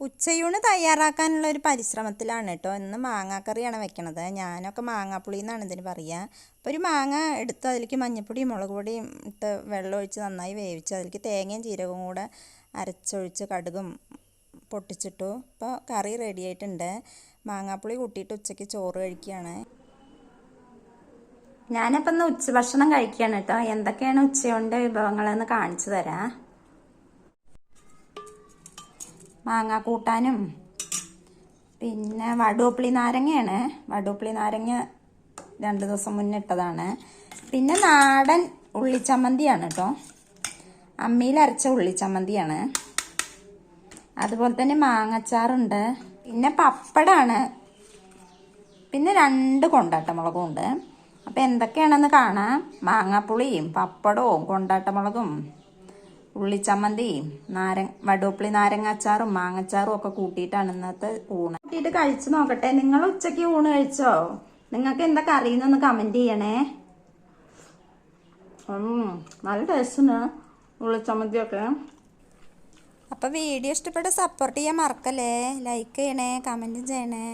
ഉച്ചയൂണ് തയ്യാറാക്കാനുള്ള ഒരു പരിശ്രമത്തിലാണ് കേട്ടോ. ഇന്ന് മാങ്ങാക്കറിയാണ് വെക്കണത്. ഞാനൊക്കെ മാങ്ങാപ്പുളി എന്നാണ് ഇതിന് പറയുക. അപ്പോൾ ഒരു മാങ്ങ എടുത്ത് അതിലേക്ക് മഞ്ഞൾപ്പൊടിയും മുളക് പൊടിയും ഇട്ട് വെള്ളമൊഴിച്ച് നന്നായി വേവിച്ച് അതിലേക്ക് തേങ്ങയും ജീരകവും കൂടെ അരച്ചൊഴിച്ച് കടുകും പൊട്ടിച്ചിട്ടു. ഇപ്പോൾ കറി റെഡി ആയിട്ടുണ്ട്. മാങ്ങാപ്പുളി കൂട്ടിയിട്ട് ഉച്ചയ്ക്ക് ചോറ് കഴിക്കുകയാണ്. ഞാനിപ്പോൾ ഇന്ന് ഉച്ചഭക്ഷണം കഴിക്കുകയാണ് കേട്ടോ. എന്തൊക്കെയാണ് ഉച്ചയുടെ വിഭവങ്ങളെന്ന് കാണിച്ചു തരാം. മാങ്ങ കൂട്ടാനും പിന്നെ വടുവപ്പുളി നാരങ്ങയാണ്. വടുവപ്പുളി നാരങ്ങ 2 ദിവസം മുന്നേ ഇട്ടതാണ്. പിന്നെ നാടൻ ഉള്ളിച്ചമ്മന്തിയാണ് കേട്ടോ. അമ്മിയിൽ അരച്ച ഉള്ളിച്ചമ്മന്തിയാണ്. അതുപോലെ തന്നെ മാങ്ങച്ചാറുണ്ട്. പിന്നെ പപ്പടമാണ്. പിന്നെ 2 കൊണ്ടാട്ടമുളകും ഉണ്ട്. അപ്പം എന്തൊക്കെയാണെന്ന് കാണാം. മാങ്ങാപ്പുളിയും പപ്പടവും കൊണ്ടാട്ടമുളകും ഉള്ളിച്ചമ്മന്തിയും വടുവപ്പുളി നാരങ്ങാച്ചാറും മാങ്ങച്ചാറും ഒക്കെ കൂട്ടിയിട്ടാണ് ഇന്നത്തെ ഊണ്. കൂട്ടിയിട്ട് കഴിച്ചു നോക്കട്ടെ. നിങ്ങൾ ഉച്ചയ്ക്ക് ഊണ് കഴിച്ചോ? നിങ്ങൾക്ക് എന്താ കറിയെന്നൊന്ന് കമന്റ് ചെയ്യണേ. നല്ല ടേസ്റ്റാണ് ഉള്ളിച്ചമ്മന്തിയൊക്കെ. അപ്പോൾ വീഡിയോ ഇഷ്ടപ്പെട്ട് സപ്പോർട്ട് ചെയ്യാൻ മറക്കല്ലേ. ലൈക്ക് ചെയ്യണേ, കമന്റ് ചെയ്യണേ.